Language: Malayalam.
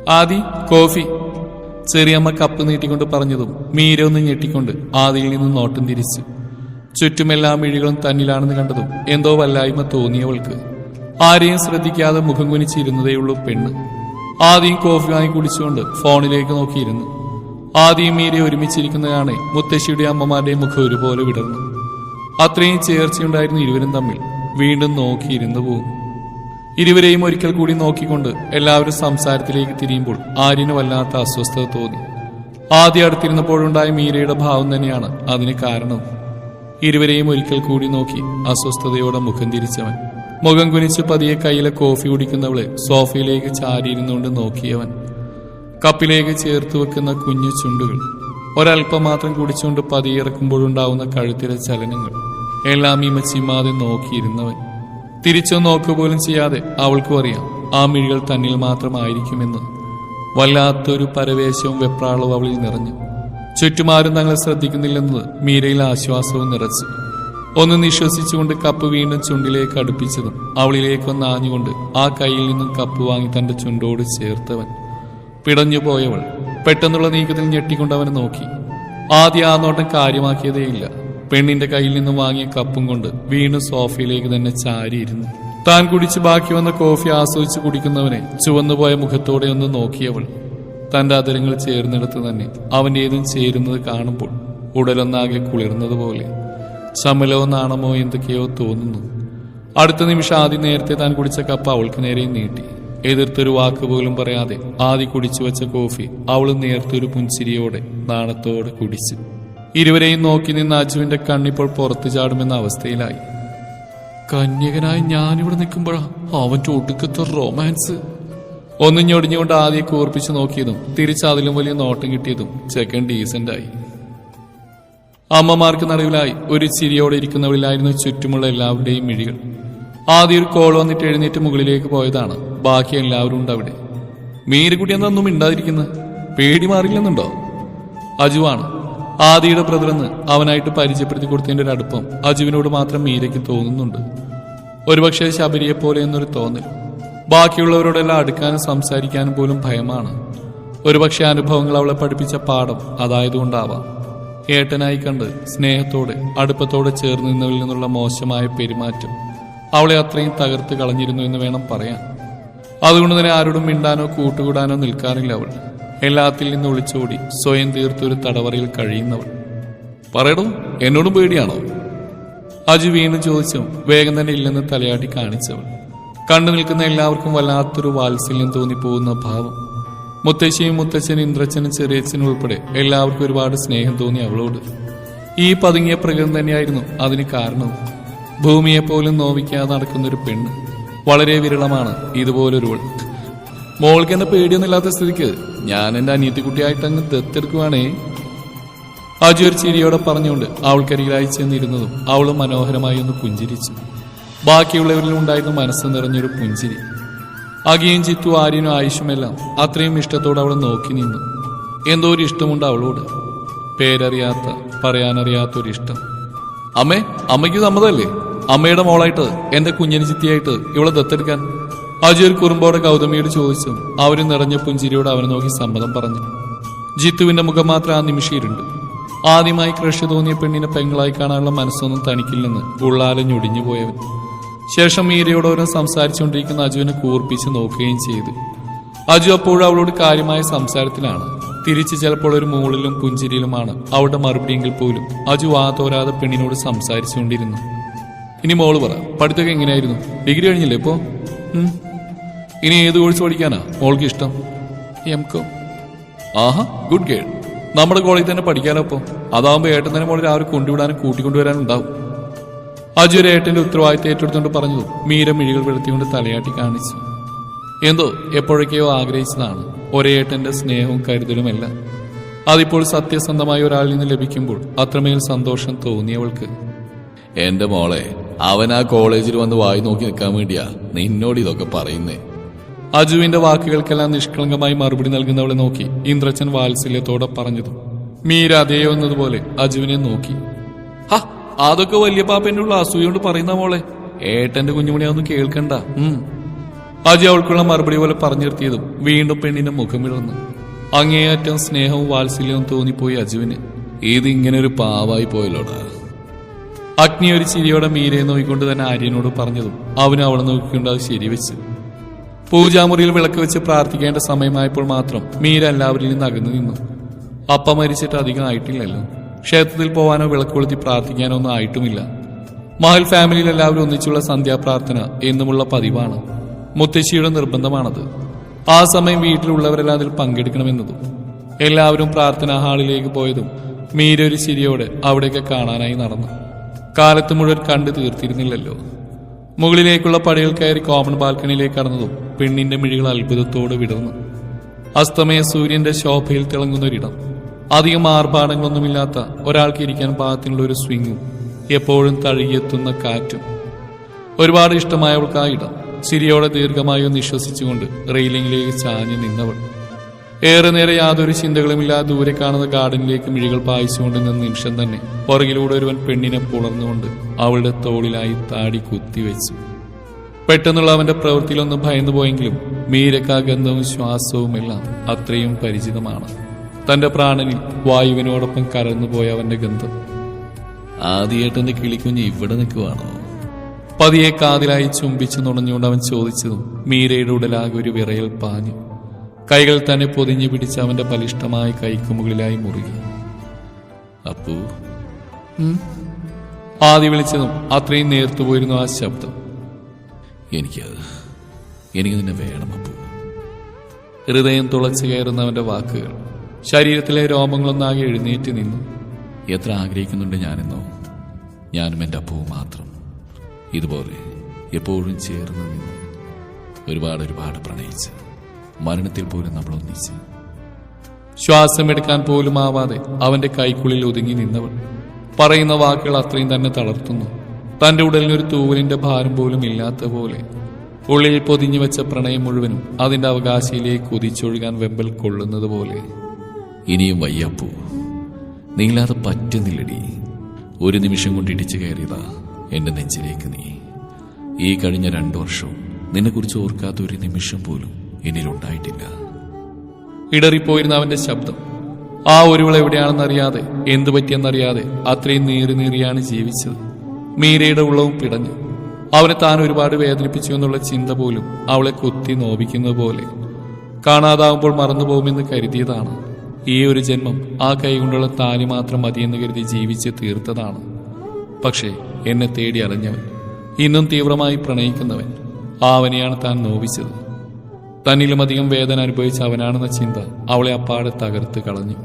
ആദി കോഫി. ചെറിയമ്മ കപ്പ് നീട്ടിക്കൊണ്ട് പറഞ്ഞതും മീര ഒന്ന് ഞെട്ടിക്കൊണ്ട് ആദിയിൽ നിന്ന് നോട്ടം തിരിച്ചു. ചുറ്റുമെല്ലാ മിഴികളും തന്നിലാണെന്ന് കണ്ടതും എന്തോ വല്ലായ്മ തോന്നിയവൾക്ക്. ആരെയും ശ്രദ്ധിക്കാതെ മുഖം കുനിച്ചിരുന്നതേയുള്ളൂ പെണ്ണ്. ആദ്യം കോഫി വാങ്ങി കുടിച്ചുകൊണ്ട് ഫോണിലേക്ക് നോക്കിയിരുന്നു. ആദ്യം മീരെ ഒരുമിച്ചിരിക്കുന്നതാണ് മുത്തശ്ശിയുടെ അമ്മമാരുടെയും മുഖം ഒരുപോലെ വിടർന്നു. അത്രയും ചേർച്ചയുണ്ടായിരുന്നു ഇരുവരും തമ്മിൽ. വീണ്ടും നോക്കിയിരുന്നു പോകും. ഇരുവരെയും ഒരിക്കൽ കൂടി നോക്കിക്കൊണ്ട് എല്ലാവരും സംസാരത്തിലേക്ക് തിരിയുമ്പോൾ ആര്യന് വല്ലാത്ത അസ്വസ്ഥത തോന്നി. ആദ്യം അടുത്തിരുന്നപ്പോഴുണ്ടായ മീരയുടെ ഭാവം തന്നെയാണ് അതിന് കാരണം. ഇരുവരെയും ഒരിക്കൽ കൂടി നോക്കി അസ്വസ്ഥതയോടെ മുഖം തിരിച്ചവൻ. മുഖം കുനിച്ച് പതിയെ കയ്യിലെ കോഫി കുടിക്കുന്നവളെ സോഫയിലേക്ക് ചാരിയിരുന്നുകൊണ്ട് നോക്കിയവൻ. കപ്പിലേക്ക് ചേർത്ത് വെക്കുന്ന കുഞ്ഞു ചുണ്ടുകൾ ഒരൽപ്പം മാത്രം കുടിച്ചുകൊണ്ട് പതിയെ ഇറക്കുമ്പോഴുണ്ടാവുന്ന കഴുത്തിലെ ചലനങ്ങൾ എല്ലാം ഇമച്ചിമാതെ നോക്കിയിരുന്നവൻ. തിരിച്ചു നോക്കുപോലും ചെയ്യാതെ അവൾക്കും അറിയാം ആ മിഴികൾ തന്നിൽ മാത്രമായിരിക്കുമെന്ന്. വല്ലാത്തൊരു പരവേശവും വെപ്രാളവും അവളിൽ നിറഞ്ഞു. ചുറ്റുമാരും തങ്ങളെ ശ്രദ്ധിക്കുന്നില്ലെന്നത് മീരയിൽ ആശ്വാസവും നിറച്ചു. ഒന്ന് നിശ്വസിച്ചുകൊണ്ട് കപ്പ് വീണ്ടും ചുണ്ടിലേക്ക് അടുപ്പിച്ചതും അവളിലേക്കൊന്ന് ആഞ്ഞുകൊണ്ട് ആ കയ്യിൽ നിന്നും കപ്പ് വാങ്ങി തന്റെ ചുണ്ടോട് ചേർത്തവൻ. പിടഞ്ഞുപോയവൾ പെട്ടെന്നുള്ള നീക്കത്തിൽ ഞെട്ടിക്കൊണ്ട് അവനെ നോക്കി. ആദ്യം ആ നോട്ടം കാര്യമാക്കിയതേയില്ല. പെണ്ണിന്റെ കയ്യിൽ നിന്നും വാങ്ങിയ കപ്പും കൊണ്ട് വീണ്ടും സോഫയിലേക്ക് തന്നെ ചാരിയിരുന്നു. താൻ കുടിച്ച് ബാക്കി വന്ന കോഫി ആസ്വദിച്ച് കുടിക്കുന്നവനെ ചുവന്നുപോയ മുഖത്തോടെ ഒന്ന് നോക്കിയവൾ. തന്റെ അതിരങ്ങൾ ചേർന്നിടത്ത് തന്നെ അവൻ്റേതും ചേരുന്നത് കാണുമ്പോൾ ഉടലൊന്നാകെ കുളിർന്നതുപോലെ ചമലോ നാണമോ എന്തൊക്കെയോ തോന്നുന്നു. അടുത്ത നിമിഷം ആദ്യം നേരത്തെ താൻ കുടിച്ച കപ്പ് അവൾക്ക് നേരെ നീട്ടി. എതിർത്തൊരു വാക്ക് പോലും പറയാതെ ആദ്യം കുടിച്ചു വെച്ച കോഫി അവൾ നേർത്തൊരു പുഞ്ചിരിയോടെ നാണത്തോടെ കുടിച്ചു. ഇരുവരെയും നോക്കി നിന്ന് അജുവിന്റെ കണ്ണിപ്പോൾ പുറത്തു ചാടുമെന്ന അവസ്ഥയിലായി. കന്യകനായി ഞാനിവിടെ നിൽക്കുമ്പോഴാ അവന്റെ ഒടുക്കത്തെ റൊമാൻസ്. ഒന്നും ഞൊടിഞ്ഞുകൊണ്ട് ആദ്യം കൂർപ്പിച്ചു നോക്കിയതും തിരിച്ചതിലും വലിയ നോട്ടം കിട്ടിയതും ചെക്കൻ ഡീസന്റായി. അമ്മമാർക്ക് നടുവിലായി ഒരു ചിരിയോടെ ഇരിക്കുന്നവളിലായിരുന്നു ചുറ്റുമുള്ള എല്ലാവരുടെയും മിഴികൾ. ആദ്യം ഒരു കോൾ വന്നിട്ട് എഴുന്നേറ്റ് മുകളിലേക്ക് പോയതാണ്. ബാക്കി എല്ലാവരും ഉണ്ട് അവിടെ. മീരക്കുട്ടി എന്നൊന്നും മിണ്ടാതിരിക്കുന്നത് പേടി മാറില്ലെന്നുണ്ടോ? അജുവാണ് ആദിയുടെ ബ്രദറെന്ന് അവനായിട്ട് പരിചയപ്പെടുത്തി കൊടുത്തതിന്റെ ഒരു അടുപ്പം അജുവിനോട് മാത്രം മീരയ്ക്ക് തോന്നുന്നുണ്ട്. ഒരുപക്ഷെ ശബരിയെ പോലെ എന്നൊരു തോന്നൽ. ബാക്കിയുള്ളവരോടെല്ലാം അടുക്കാനും സംസാരിക്കാനും പോലും ഭയമാണ്. ഒരുപക്ഷെ അനുഭവങ്ങൾ അവളെ പഠിപ്പിച്ച പാഠം അതായതുകൊണ്ടാവാം. ഏട്ടനായി കണ്ട് സ്നേഹത്തോടെ അടുപ്പത്തോടെ ചേർന്ന് നിന്നവരിൽ നിന്നുള്ള മോശമായ പെരുമാറ്റം അവളെ അത്രയും തകർത്ത് കളഞ്ഞിരുന്നു എന്ന് വേണം പറയാൻ. അതുകൊണ്ട് തന്നെ ആരോടും മിണ്ടാനോ കൂട്ടുകൂടാനോ നിൽക്കാറില്ല അവൾ. എല്ലാത്തിൽ നിന്ന് ഒളിച്ചോടി സ്വയം തീർത്തൊരു തടവറയിൽ കഴിയുന്നവൾ. പറയടോ, എന്നോടും പേടിയാണോ? അജു വീണ്ടും ചോദിച്ചു. വേഗം തന്നെ ഇല്ലെന്ന് തലയാട്ടി കാണിച്ചവൾ. കണ്ടു നിൽക്കുന്ന എല്ലാവർക്കും വല്ലാത്തൊരു വാത്സല്യം തോന്നിപ്പോകുന്ന ഭാവം. മുത്തശ്ശിയും മുത്തച്ഛനും ഇന്ദ്രച്ഛനും ചെറിയച്ഛനും ഉൾപ്പെടെ എല്ലാവർക്കും ഒരുപാട് സ്നേഹം തോന്നി അവളോട്. ഈ പതുങ്ങിയ പ്രകൃതം തന്നെയായിരുന്നു അതിന് കാരണവും. ഭൂമിയെ പോലും നോവിക്കാതെ നടക്കുന്നൊരു പെണ്ണ് വളരെ വിരളമാണ് ഇതുപോലൊരുവൾ. മോൾക്ക് എന്നെ പേടിയൊന്നുമില്ലാത്ത സ്ഥിതിക്ക് ഞാൻ എന്റെ അനിയത്തിക്കുട്ടിയായിട്ട് അങ്ങ് ദത്തെടുക്കുവാണേ. അജു ഒരു ചിരിയോടെ പറഞ്ഞുകൊണ്ട് അവൾക്കരികിലായി ചെന്നിരുന്നതും അവളും മനോഹരമായി ഒന്ന് പുഞ്ചിരിച്ചു. ബാക്കിയുള്ളവരിലും ഉണ്ടായിരുന്നു മനസ്സ് നിറഞ്ഞൊരു പുഞ്ചിരി. അകിയും ചിത്തു ആര്യനും ആയുഷുമെല്ലാം അത്രയും ഇഷ്ടത്തോടെ അവളെ നോക്കി നിന്നു. എന്തോ ഒരു ഇഷ്ടമുണ്ട് അവളോട്. പേരറിയാത്ത പറയാനറിയാത്തൊരിഷ്ടം. അമ്മേ, അമ്മയ്ക്ക് സമ്മതമല്ലേ അമ്മയുടെ മോളായിട്ട് എന്റെ കുഞ്ഞിന് ചിത്തിയായിട്ട് ഇവളെ ദത്തെടുക്കാൻ? അജു ഒരു കുറുമ്പോടെ ഗൗതമിയോട് ചോദിച്ചു. അവരും നിറഞ്ഞ പുഞ്ചിരിയോട് അവനെ നോക്കി സമ്മതം പറഞ്ഞു. ജിത്തുവിന്റെ മുഖം മാത്രം ആ നിമിഷയിലുണ്ട്. ആദ്യമായി ക്രഷ് തോന്നിയ പെണ്ണിനെ പെങ്ങളായി കാണാനുള്ള മനസ്സൊന്നും തനിക്കില്ലെന്ന് ഉള്ളാലെ ഞൊടിഞ്ഞു പോയവൻ. ശേഷം മീരയോട് ഓരോ സംസാരിച്ചുകൊണ്ടിരിക്കുന്ന അജുവിനെ കൂർപ്പിച്ച് നോക്കുകയും ചെയ്തു. അജു അപ്പോഴും അവളോട് കാര്യമായ സംസാരത്തിലാണ്. തിരിച്ച് ചിലപ്പോൾ ഒരു മൂളിലും പുഞ്ചിരിയിലുമാണ് അവളുടെ മറുപടിയെങ്കിൽ പോലും അജു തോരാതെ പെണ്ണിനോട് സംസാരിച്ചുകൊണ്ടിരുന്നു. ഇനി മോള് പറ, പഠിത്തമൊക്കെ എങ്ങനെയായിരുന്നു? ഡിഗ്രി കഴിഞ്ഞില്ലേ ഇപ്പോ? ഇനി ഏത് കോഴ്സ് പഠിക്കാനാ മോൾക്ക് ഇഷ്ടം? എംകോം. ആഹാ, ഗുഡ് ഗേൾ. നമ്മുടെ കോളേജിൽ തന്നെ പഠിക്കാനോ? അപ്പോ അതാവുമ്പോ ഏട്ടൻ തന്നെ മോളെ രാവിലെ കൊണ്ടുവിടാനും കൂട്ടിക്കൊണ്ടുവരാനും ഉണ്ടാവും. അജു ഒരു ഏട്ടന്റെ ഉത്തരവാദിത്തം ഏറ്റെടുത്തുകൊണ്ട് പറഞ്ഞതും മീര മിഴികൾ വെളുത്തിക്കൊണ്ട് തലയാട്ടി കാണിച്ചു. എന്തോ എപ്പോഴൊക്കെയോ ആഗ്രഹിച്ചതാണ് ഒരേട്ടന്റെ സ്നേഹവും കരുതലുമെല്ലാം. അതിപ്പോൾ സത്യസന്ധമായ ഒരാളിൽ നിന്ന് ലഭിക്കുമ്പോൾ അത്രമേൽ സന്തോഷം തോന്നിയവൾക്ക്. എന്റെ മോളെ, അവൻ ആ കോളേജിൽ വന്ന് വായി നോക്കി നിൽക്കാൻ വേണ്ടിയാ നിന്നോട് ഇതൊക്കെ പറയുന്നേ. അജുവിന്റെ വാക്കുകൾക്കെല്ലാം നിഷ്കളങ്കമായി മറുപടി നൽകുന്നവളെ നോക്കി ഇന്ദ്രച്ചൻ വാത്സല്യത്തോടെ പറഞ്ഞതും മീര അതേ എന്നതുപോലെ അജുവിനെ നോക്കി. ഹാ, അതൊക്കെ വലിയ പാപ്പന്റെ ഉള്ള അസൂയ കൊണ്ട് പറയുന്ന മോളെ. ഏട്ടന്റെ കുഞ്ഞുമണിയൊന്നും കേൾക്കണ്ട. അജി അവൾക്കുള്ള മറുപടി പോലെ പറഞ്ഞു നിർത്തിയതും വീണ്ടും പെണ്ണിന്റെ മുഖം വിളർന്നു. അങ്ങേയറ്റം സ്നേഹവും വാത്സല്യവും തോന്നിപ്പോയി അജുവിന്. ഇതിങ്ങനെ ഒരു പാവായി പോയല്ലോടാ. അഗ്നി ഒരു ചിരിയോടെ മീരയെ നോക്കിക്കൊണ്ട് തന്നെ ആര്യനോട് പറഞ്ഞതും അവന് അവളെ നോക്കിക്കൊണ്ട് അത് ശരിവെച്ചു. പൂജാമുറിയിൽ വിളക്ക് വെച്ച് പ്രാർത്ഥിക്കേണ്ട സമയമായപ്പോൾ മാത്രം മീര എല്ലാവരിൽ നിന്ന് അകന്നു നിന്നു. അപ്പ മരിച്ചിട്ട് അധികം ആയിട്ടില്ലല്ലോ. ക്ഷേത്രത്തിൽ പോവാനോ വിളക്ക് കൊളുത്തി പ്രാർത്ഥിക്കാനോ ഒന്നും ആയിട്ടുമില്ല. മഹൽ ഫാമിലിയിൽ എല്ലാവരും ഒന്നിച്ചുള്ള സന്ധ്യാപ്രാർത്ഥന എന്നുമുള്ള പതിവാണ്. മുത്തശ്ശിയുടെ നിർബന്ധമാണത്. ആ സമയം വീട്ടിലുള്ളവരെല്ലാം അതിൽ പങ്കെടുക്കണമെന്നതും. എല്ലാവരും പ്രാർത്ഥനാ ഹാളിലേക്ക് പോയതും മീര ഒരു ചിരിയോടെ അവിടേക്ക് കാണാനായി നടന്നു. കാലത്ത് മുഴുവൻ കണ്ടു തീർത്തിരുന്നില്ലല്ലോ. മുകളിലേക്കുള്ള പടികൾ കയറി കോമൺ ബാൽക്കണിയിലേക്ക് കടന്നതും പെണ്ണിന്റെ മിഴികൾ അത്ഭുതത്തോടെ വിടർന്നു. അസ്തമയ സൂര്യന്റെ ശോഭയിൽ തിളങ്ങുന്നൊരിടം. അധികം ആർഭാടങ്ങളൊന്നുമില്ലാത്ത ഒരാൾക്ക് ഇരിക്കാൻ പാകത്തിനുള്ള ഒരു സ്വിങ്ങും എപ്പോഴും തഴുകിയെത്തുന്ന കാറ്റും. ഒരുപാട് ഇഷ്ടമായവൾക്ക് ആ ഇടം. ചിരിയോടെ ദീർഘമായോ നിശ്വസിച്ചുകൊണ്ട് റെയിലിംഗിലേക്ക് ചാഞ്ഞു നിന്നവൾ ഏറെ നേരെ യാതൊരു ചിന്തകളുമില്ലാതെ ദൂരെ കാണുന്ന ഗാർഡനിലേക്ക് മിഴികൾ പായിച്ചുകൊണ്ട് നിന്ന നിമിഷം തന്നെ പുറകിലൂടെ ഒരുവൻ പെണ്ണിനെ പുണർന്നുകൊണ്ട് അവളുടെ തോളിലായി താടി കുത്തിവെച്ചു. പെട്ടെന്നുള്ള അവന്റെ പ്രവൃത്തിയിലൊന്നും ഭയന്നു പോയെങ്കിലും മീരക്കാ ഗന്ധവും ശ്വാസവുമെല്ലാം അത്രയും പരിചിതമാണ്. തന്റെ പ്രാണനിൽ വായുവിനോടൊപ്പം കലർന്നുപോയ അവന്റെ ഗന്ധം. ആദ്യമായിട്ടെന്റെ കിളിക്കുഞ്ഞ് ഇവിടെ നിൽക്കുവാണോ? പതിയെ കാതിലായി ചുംബിച്ചു നുണഞ്ഞുകൊണ്ട് അവൻ ചോദിച്ചതും മീരയുടെ ഉടലാകെ ഒരു വിറയൽ പാഞ്ഞു. കൈകൾ തന്നെ പൊതിഞ്ഞു പിടിച്ച് അവന്റെ ബലിഷ്ഠമായ കൈക്കുമുകളിലായി മുറുകി. അപ്പു, ആദ്യ വിളിച്ചതും അത്രയും നേർത്തുപോയിരുന്നു ആ ശബ്ദം. എനിക്ക് നിന്നെ വേണം അപ്പു. ഹൃദയം തുളച്ചു കയറുന്നവന്റെ വാക്കുകൾ. ശരീരത്തിലെ രോമങ്ങളൊന്നാകെ എഴുന്നേറ്റ് നിന്നു. എത്ര ആഗ്രഹിക്കുന്നുണ്ട് ഞാനെന്നോ. ഞാനും എൻ്റെ അപ്പവും മാത്രം ഇതുപോലെ എപ്പോഴും ചേർന്ന് നിന്നു. ഒരുപാട് പ്രണയിച്ച് മരണത്തിൽ പോലും നമ്മൾ ഒന്നിച്ച്. ശ്വാസമെടുക്കാൻ പോലും ആവാതെ അവന്റെ കൈക്കുള്ളിൽ ഒതുങ്ങി നിന്നവൾ. പറയുന്ന വാക്കുകൾ അത്രയും തന്നെ തളർത്തുന്നു. തന്റെ ഉടലിനൊരു തൂവലിന്റെ ഭാരം പോലും ഇല്ലാത്ത പോലെ ഉള്ളിൽ പൊതിഞ്ഞു വെച്ച പ്രണയം മുഴുവനും അതിന്റെ അവകാശയിലേക്ക് കുതിച്ചൊഴുകാൻ വെമ്പൽ കൊള്ളുന്നത് പോലെ. ഇനിയും വയ്യപ്പൂ, നീലാതെ പറ്റുന്നില്ലടി. ഒരു നിമിഷം കൊണ്ട് ഇടിച്ചു കയറിയതാ എന്റെ നെഞ്ചിലേക്ക് നീ. ഈ കഴിഞ്ഞ 2 വർഷവും നിന്നെക്കുറിച്ച് ഓർക്കാത്ത ഒരു നിമിഷം പോലും എന്നിലുണ്ടായിട്ടില്ല. ഇടറിപ്പോയിരുന്ന അവന്റെ ശബ്ദം. ആ ഒരുവൾ എവിടെയാണെന്നറിയാതെ, എന്തു പറ്റിയെന്നറിയാതെ അത്രയും നീറിയാണ് ജീവിച്ചത്. മീരയുടെ ഉള്ളവും പിടഞ്ഞു. അവനെ താൻ ഒരുപാട് വേദനിപ്പിച്ചു എന്നുള്ള ചിന്ത പോലും അവളെ കുത്തി നോവിക്കുന്നത് പോലെ. കാണാതാവുമ്പോൾ മറന്നുപോകുമെന്ന് കരുതിയതാണ്. ഈ ഒരു ജന്മം ആ കൈകൊണ്ടുള്ള താലി മാത്രം മതിയെന്ന് കരുതി ജീവിച്ച് തീർത്തതാണ്. പക്ഷേ എന്നെ തേടി അലഞ്ഞവൻ, ഇന്നും തീവ്രമായി പ്രണയിക്കുന്നവൻ, അവനെയാണ് താൻ നോവിച്ചത്. തന്നിലും അധികം വേദന അനുഭവിച്ച അവനാണെന്ന ചിന്ത അവളെ അപ്പാടെ തകർത്ത് കളഞ്ഞു.